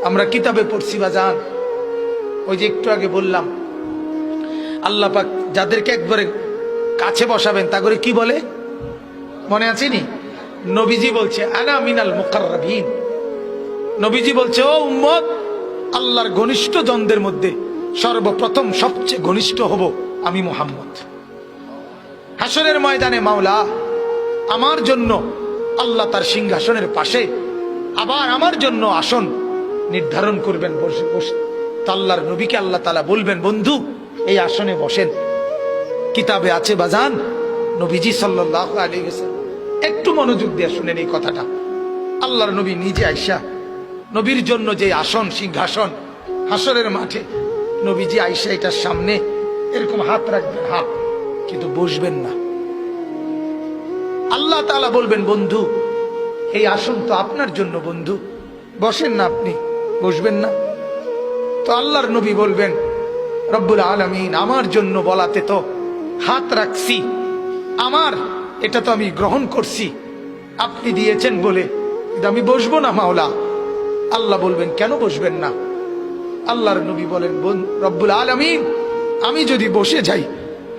আমরা কিতাবে পড়ছি বাজান, ওই যে একটু আগে বললাম আল্লাহ পাক যাদেরকে একবারে কাছে বসাবেন তা করে কি বলে মনে আছে নি? নবীজি বলছে আনা মিনাল মুকাররাবিন। নবীজি বলছে ও উম্মত, আল্লাহর ঘনিষ্ঠ জনদের মধ্যে সর্বপ্রথম সবচেয়ে ঘনিষ্ঠ হব আমি মুহাম্মদ। হাসরের ময়দানে মাওলা আমার জন্য আল্লাহ তার সিংহাসনের পাশে আবার আমার জন্য আসন নির্ধারণ করবেন, বসে বসে আল্লাহর নবীকে আল্লাহ তাআলা বলবেন বন্ধু এই আসনে বসেন। কিতাবে আছে বাজান, নবীজি সাল্লাল্লাহু আলাইহি ওয়াসাল্লাম, একটু মনোযোগ দিয়ে শুনেন এই কথাটা। আল্লাহর নবী নিজে আয়েশা, নবীর জন্য যে আসন সিংহাসন হাসরের মাঠে, নবীজি আয়েশা এটার সামনে এরকম হাত রাখবেন, হাত, কিন্তু বসবেন না। আল্লাহ তাআলা বলবেন বন্ধু এই আসন তো আপনার জন্য, বন্ধু বসেন না, আপনি বসবেন না। তো আল্লাহর নবী বলবেন রব্বুল আলামিন আমার জন্য বলাতে তো হাত রাখছি, আমার এটা তো আমি গ্রহণ করছি, আপনি দিয়েছেন বলে আমি বসবো না মাওলা। আল্লাহ বলবেন কেন বসবেন না? আল্লাহর নবী বলেন রব্বুল আলামিন আমি যদি বসে যাই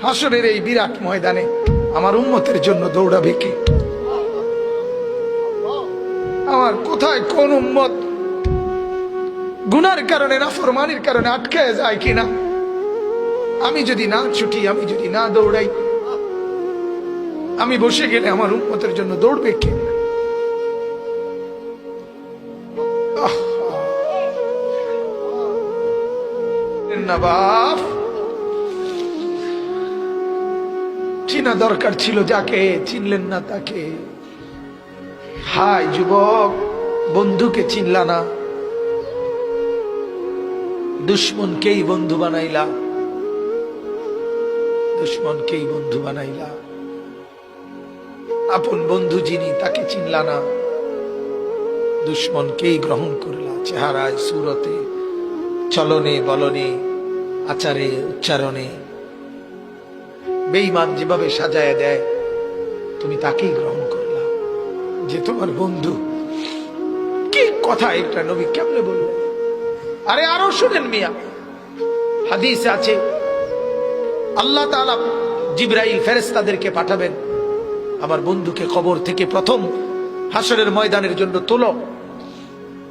হাসরের এই বিরাট ময়দানে আমার উম্মতের জন্য দৌড়াবে কে? আমার কোথায় কোন উম্মত গুনার কারণে নাফরমানির কারণে আটকায় যায় কিনা? আমি যদি না ছুটি, আমি যদি না দৌড়াই, আমি বসে গেলে আমার উম্মতের জন্য দৌড়বে কে? না বাপ, চিনা দরকার ছিল যাকে, চিনলেন না তাকে। হায় যুবক, বন্ধুকে চিনলা না, দুশ্মনকেই বন্ধু বানাইলা, দুশ্মনকেই বন্ধু বানাইলা। আপন বন্ধু যিনি তাকে চিনলা না, দুশ্মনকেই গ্রহণ করলা। চেহারায়, সুরতে, চলনে বলনে, আচারে উচ্চারণে বেঈমান যেভাবে সাজায় দেয় তুমি তাকেই গ্রহণ করলা যে তোমার বন্ধু। কি কথা এটা নবী কেমনে বললেন? আরে আরো শুনেন মিয়া, হাদিসে আছে আল্লাহ তাআলা জিবরাইল ফেরেশতাদেরকে পাঠাবেন আমার বন্ধুকে কবর থেকে প্রথম হাসরের ময়দানের জন্য তোলো।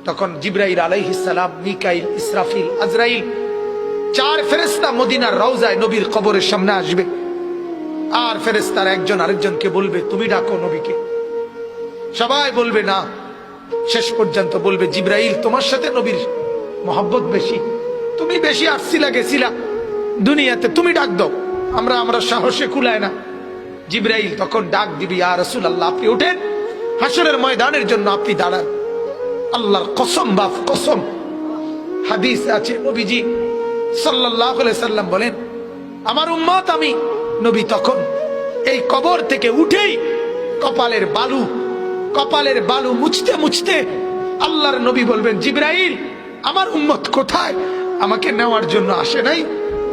তখন জিবরাইল আলাইহিস সালাম, মিকাইল, ইসরাফিল, আজরাইল, চার ফেরেশতা মদিনার রওজায় নবীর কবরের সামনে আসবে। আর ফেরেশতারা একজন আরেকজনকে বলবে তুমি ডাকো নবীকে। সবাই বলবে না, শেষ পর্যন্ত বলবে জিবরাইল তোমার সাথে নবীর মহব্বত বেশি, তুমি বেশি আসছিলা গেছিলা দুনিয়াতে, তুমি ডাক দাও, আমরা সাহসে কুলায় না। জিবরাইল তখন ডাক দিবি ইয়া রাসূলুল্লাহ আপনি ওঠেন, হাসরের ময়দানের জন্য আপনি দাঁড়ান। আল্লাহর কসম বাপ কসম, হাদিস আছে নবীজি সাল্লাল্লাহু আলাইহি সাল্লাম বলেন আমার উম্মত আমি নবী তখন এই কবর থেকে উঠেই কপালের বালু মুছতে মুছতে আল্লাহর নবী বলবেন জিবরাইল আমার উম্মত কোথায়? আমাকে নেওয়ার জন্য আসে নাই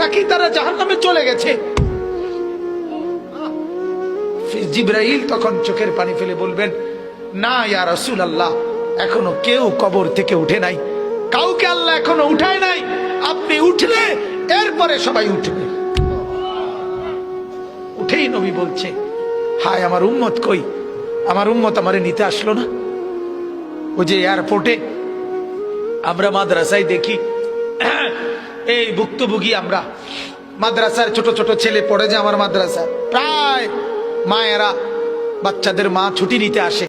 নাকি তারা জাহান্নামে চলে গেছে? জিবরাইল তখন চোখের পানি ফেলে বলবেন না ইয়া রাসূলুল্লাহ, এখনো কেউ কবর থেকে উঠে নাই, কাউকে আল্লাহ এখনো উঠায় নাই, আপনি উঠলে এরপরে সবাই উঠবে। উঠেই নবী বলছে হায় আমার উম্মত কই? আমার উম্মত আমারে নিতে আসলো না। ওই যে এয়ারপোর্টে আমরা মাদ্রাসায় দেখি এই ভুক্তভোগী আমরা মাদ্রাসার ছোট ছোট ছেলে পড়ে যে আমার মাদ্রাসা, প্রায় মায়েরা বাচ্চাদের মা ছুটি নিতে আসে।